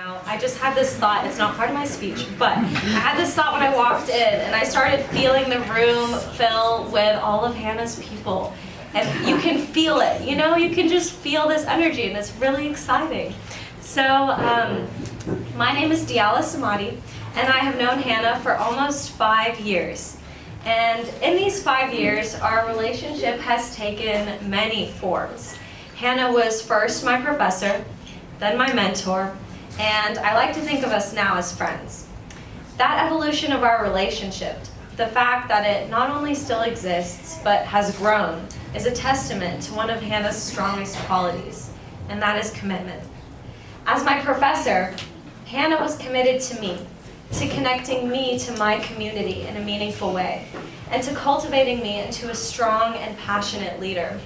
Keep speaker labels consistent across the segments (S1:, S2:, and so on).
S1: Now, I just had this thought, it's not part of my speech, but I had this thought when I walked in and I started feeling the room fill with all of Hannah's people. And you can feel it, you know, you can just feel this energy and it's really exciting. So, my name is Diala Samadi and I have known Hannah for almost 5 years. And in these 5 years, our relationship has taken many forms. Hannah was first my professor, then my mentor, and I like to think of us now as friends. That evolution of our relationship, the fact that it not only still exists, but has grown, is a testament to one of Hannah's strongest qualities, and that is commitment. As my professor, Hannah was committed to me, to connecting me to my community in a meaningful way, and to cultivating me into a strong and passionate leader.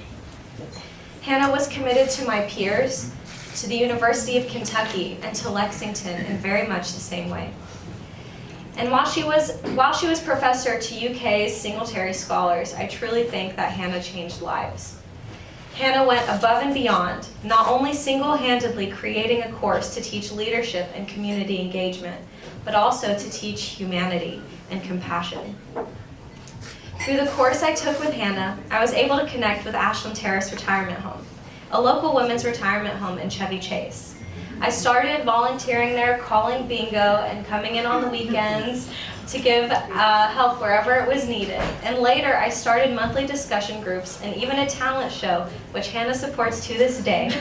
S1: Hannah was committed to my peers, to the University of Kentucky, and to Lexington in very much the same way. And while she was professor to UK's Singletary Scholars, I truly think that Hannah changed lives. Hannah went above and beyond, not only single-handedly creating a course to teach leadership and community engagement, but also to teach humanity and compassion. Through the course I took with Hannah, I was able to connect with Ashland Terrace Retirement Home, a local women's retirement home in Chevy Chase. I started volunteering there, calling bingo, and coming in on the weekends to give help wherever it was needed. And later, I started monthly discussion groups and even a talent show, which Hannah supports to this day,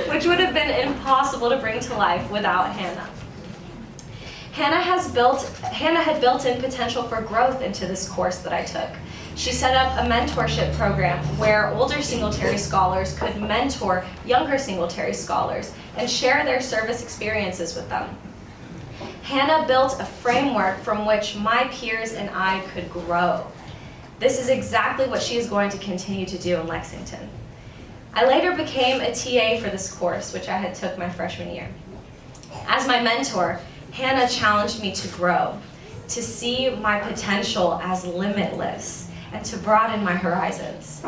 S1: which would have been impossible to bring to life without Hannah. Hannah had built in potential for growth into this course that I took. She set up a mentorship program where older Singletary Scholars could mentor younger Singletary Scholars and share their service experiences with them. Hannah built a framework from which my peers and I could grow. This is exactly what she is going to continue to do in Lexington. I later became a TA for this course, which I had took my freshman year. As my mentor, Hannah challenged me to grow, to see my potential as limitless, and to broaden my horizons.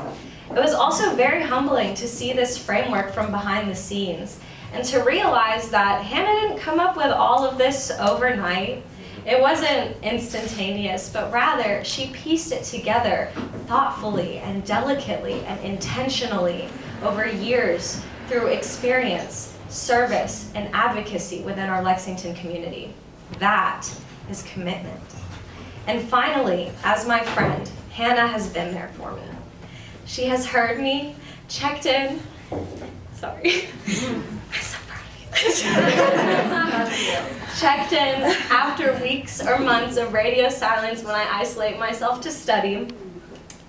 S1: It was also very humbling to see this framework from behind the scenes and to realize that Hannah didn't come up with all of this overnight. It wasn't instantaneous, but rather she pieced it together thoughtfully and delicately and intentionally over years through experience, service, and advocacy within our Lexington community. That is commitment. And finally, as my friend, Hannah has been there for me. She has heard me, checked in, sorry, I'm so proud of you. Checked in after weeks or months of radio silence when I isolate myself to study.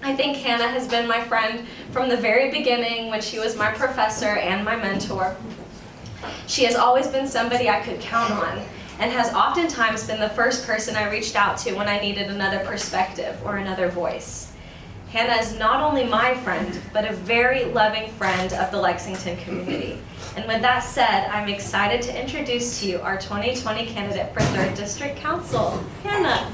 S1: I think Hannah has been my friend from the very beginning when she was my professor and my mentor. She has always been somebody I could count on, and has oftentimes been the first person I reached out to when I needed another perspective or another voice. Hannah is not only my friend, but a very loving friend of the Lexington community. And with that said, I'm excited to introduce to you our 2020 candidate for 3rd District Council, Hannah.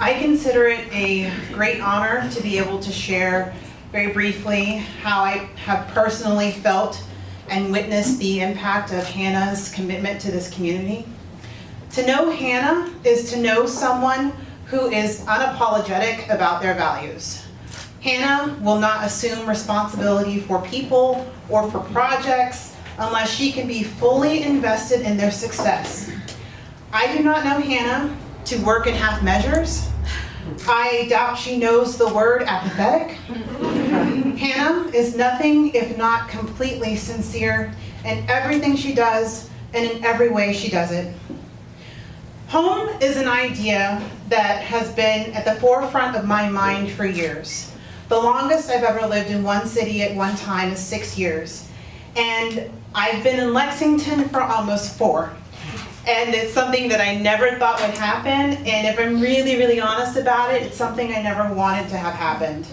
S2: I consider it a great honor to be able to share very briefly how I have personally felt and witnessed the impact of Hannah's commitment to this community. To know Hannah is to know someone who is unapologetic about their values. Hannah will not assume responsibility for people or for projects unless she can be fully invested in their success. I do not know Hannah to work in half measures. I doubt she knows the word apathetic. Hannah is nothing if not completely sincere in everything she does and in every way she does it. Home is an idea that has been at the forefront of my mind for years. The longest I've ever lived in one city at one time is 6 years. And I've been in Lexington for almost 4. And it's something that I never thought would happen, and if I'm really, really honest about it, it's something I never wanted to have happened.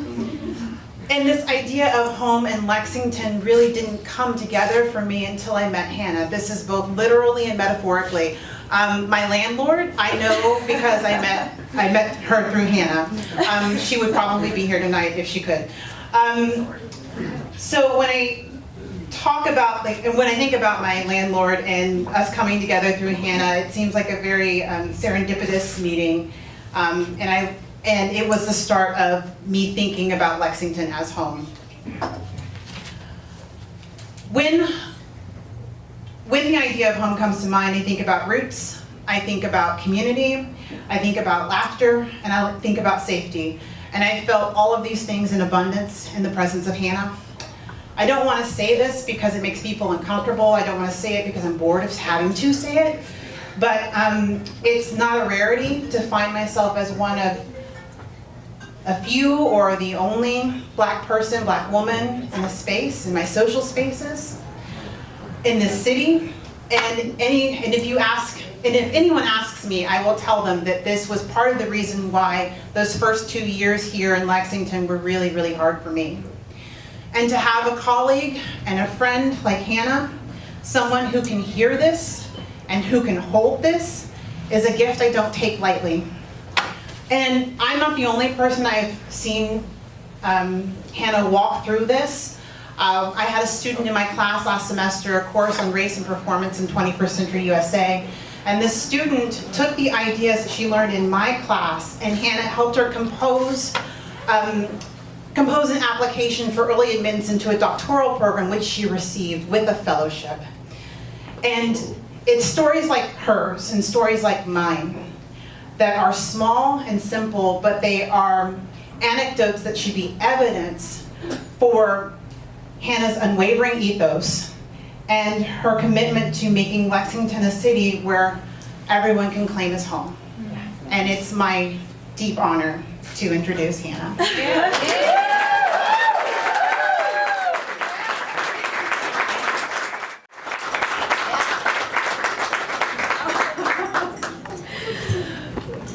S2: And this idea of home in Lexington really didn't come together for me until I met Hannah. This is both literally and metaphorically. My landlord, I know because I met her through Hannah. She would probably be here tonight if she could. So when I talk about, when I think about my landlord and us coming together through Hannah, it seems like a very serendipitous meeting. And it was the start of me thinking about Lexington as home. When the idea of home comes to mind, I think about roots, I think about community, I think about laughter, and I think about safety. And I felt all of these things in abundance in the presence of Hannah. I don't want to say this because it makes people uncomfortable. I don't want to say it because I'm bored of having to say it. But it's not a rarity to find myself as one of a few or the only Black person, Black woman in the space, in my social spaces, in this city. And if anyone asks me, I will tell them that this was part of the reason why those first 2 years here in Lexington were really, really hard for me. And to have a colleague and a friend like Hannah, someone who can hear this and who can hold this, is a gift I don't take lightly. And I'm not the only person I've seen Hannah walk through this. I had a student in my class last semester, a course on race and performance in 21st century USA. And this student took the ideas that she learned in my class, and Hannah helped her compose an application for early admittance into a doctoral program, which she received with a fellowship. And it's stories like hers and stories like mine that are small and simple, but they are anecdotes that should be evidence for Hannah's unwavering ethos and her commitment to making Lexington a city where everyone can claim his home. And it's my deep honor to introduce Hannah.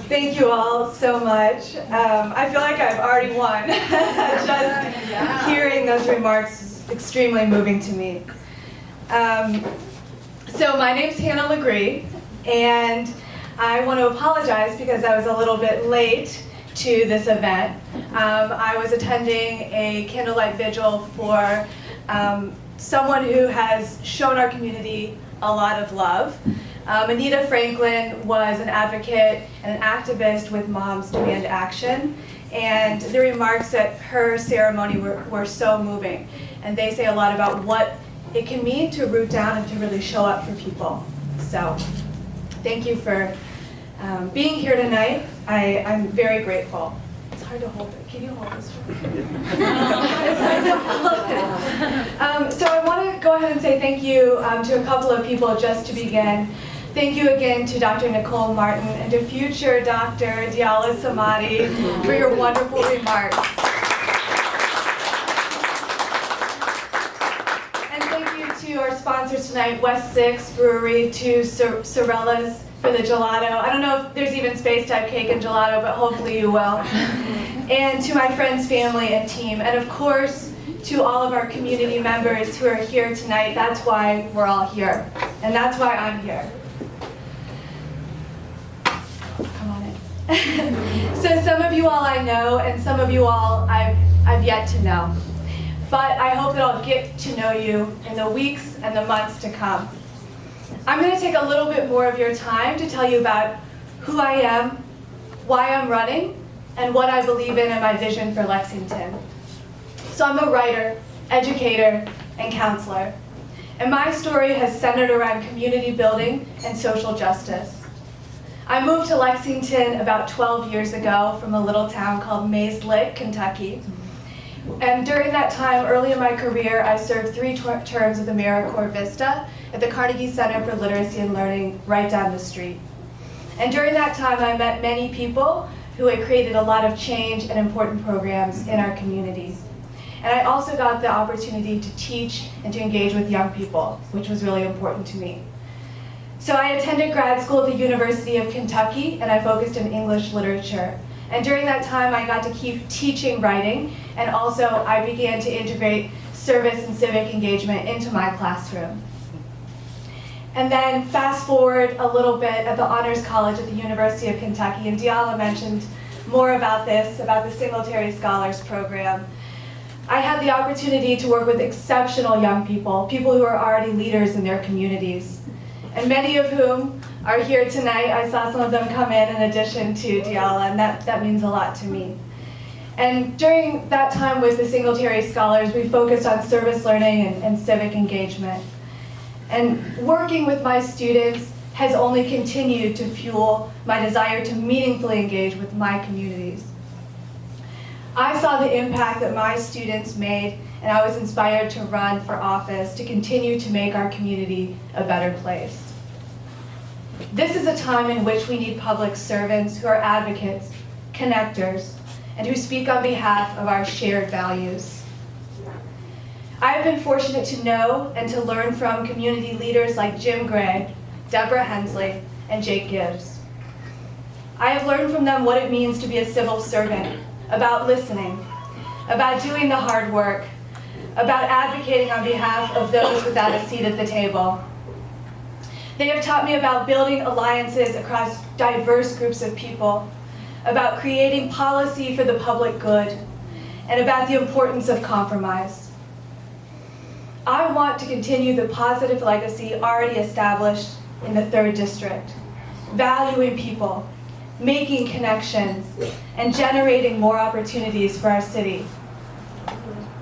S3: Thank you all so much. I feel like I've already won. Just hearing those remarks is extremely moving to me. So my name's Hannah LegGris, and I want to apologize because I was a little bit late to this event. I was attending a candlelight vigil for someone who has shown our community a lot of love. Anita Franklin was an advocate and an activist with Moms Demand Action, and the remarks at her ceremony were so moving. And they say a lot about what it can mean to root down and to really show up for people. So thank you for being here tonight. I'm very grateful. It's hard to hold it. Can you hold this for me? It's hard to hold it. So I want to go ahead and say thank you to a couple of people just to begin. Thank you again to Dr. Nicole Martin and to future Dr. Diala Samadi for your wonderful remarks. And thank you to our sponsors tonight, West 6 Brewery, to Sorella's for the gelato. I don't know if there's even space type cake and gelato, but hopefully you will. And to my friends, family, and team. And of course, to all of our community members who are here tonight. That's why we're all here. And that's why I'm here. Come on in. So some of you all I know, and some of you all I've yet to know. But I hope that I'll get to know you in the weeks and the months to come. I'm going to take a little bit more of your time to tell you about who I am, why I'm running, and what I believe in and my vision for Lexington. So I'm a writer, educator, and counselor. And my story has centered around community building and social justice. I moved to Lexington about 12 years ago from a little town called Mays Lick, Kentucky. And during that time, early in my career, I served 3 terms at the AmeriCorps Vista at the Carnegie Center for Literacy and Learning right down the street. And during that time, I met many people who had created a lot of change and important programs in our community. And I also got the opportunity to teach and to engage with young people, which was really important to me. So I attended grad school at the University of Kentucky, and I focused in English literature. And during that time, I got to keep teaching writing, and also I began to integrate service and civic engagement into my classroom. And then fast forward a little bit at the Honors College at the University of Kentucky, and Diala mentioned more about this, about the Singletary Scholars Program. I had the opportunity to work with exceptional young people, people who are already leaders in their communities, and many of whom are here tonight. I saw some of them come in addition to Diala, and that means a lot to me. And during that time with the Singletary Scholars, we focused on service learning and civic engagement. And working with my students has only continued to fuel my desire to meaningfully engage with my communities. I saw the impact that my students made, and I was inspired to run for office to continue to make our community a better place. This is a time in which we need public servants who are advocates, connectors, and who speak on behalf of our shared values. I have been fortunate to know and to learn from community leaders like Jim Gray, Deborah Hensley, and Jake Gibbs. I have learned from them what it means to be a civil servant, about listening, about doing the hard work, about advocating on behalf of those without a seat at the table. They have taught me about building alliances across diverse groups of people, about creating policy for the public good, and about the importance of compromise. I want to continue the positive legacy already established in the 3rd District, valuing people, making connections, and generating more opportunities for our city.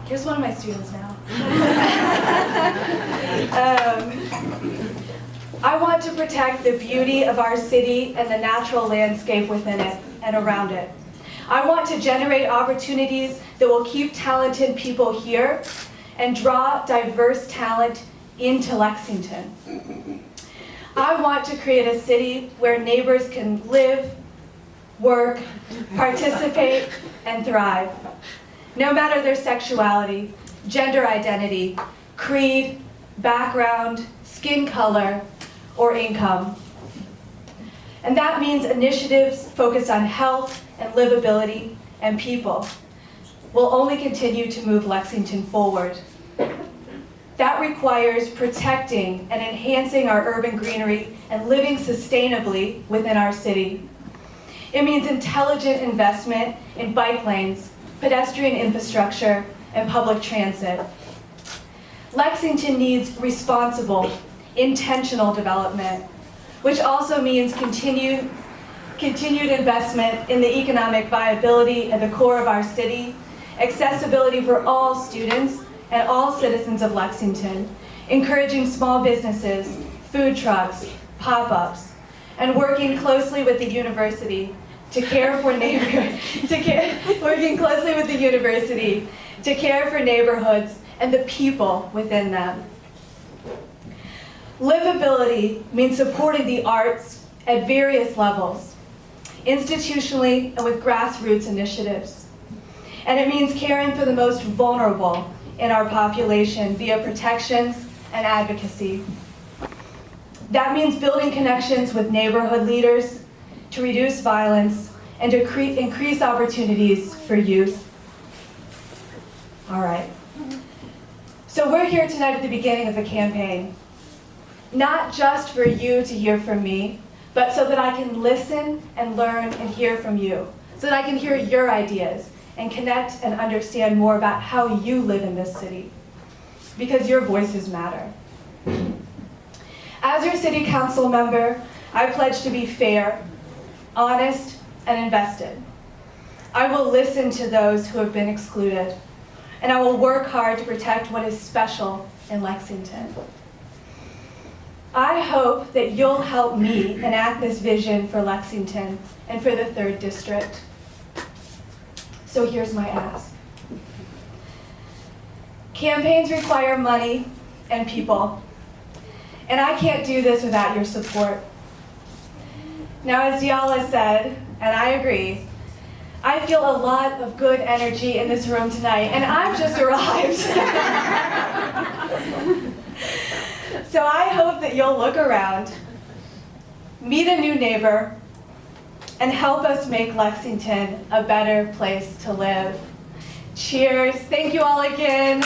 S3: Here's one of my students now. I want to protect the beauty of our city and the natural landscape within it and around it. I want to generate opportunities that will keep talented people here and draw diverse talent into Lexington. I want to create a city where neighbors can live, work, participate, and thrive, no matter their sexuality, gender identity, creed, background, skin color, or income. And that means initiatives focused on health and livability and people will only continue to move Lexington forward. That requires protecting and enhancing our urban greenery and living sustainably within our city. It means intelligent investment in bike lanes, pedestrian infrastructure, and public transit. Lexington needs responsible, intentional development, which also means continued investment in the economic viability at the core of our city, accessibility for all students and all citizens of Lexington, encouraging small businesses, food trucks, pop-ups, and working closely with the university to care for neighborhoods and the people within them. Livability means supporting the arts at various levels, institutionally and with grassroots initiatives. And it means caring for the most vulnerable in our population via protections and advocacy. That means building connections with neighborhood leaders to reduce violence and to increase opportunities for youth. All right. So we're here tonight at the beginning of the campaign, not just for you to hear from me, but so that I can listen and learn and hear from you, so that I can hear your ideas and connect and understand more about how you live in this city, because your voices matter. As your city council member, I pledge to be fair, honest, and invested. I will listen to those who have been excluded, and I will work hard to protect what is special in Lexington. I hope that you'll help me enact this vision for Lexington and for the 3rd District. So here's my ask. Campaigns require money and people, and I can't do this without your support. Now, as Diala said, and I agree, I feel a lot of good energy in this room tonight, and I've just arrived. So I hope that you'll look around, meet a new neighbor, and help us make Lexington a better place to live. Cheers. Thank you all again.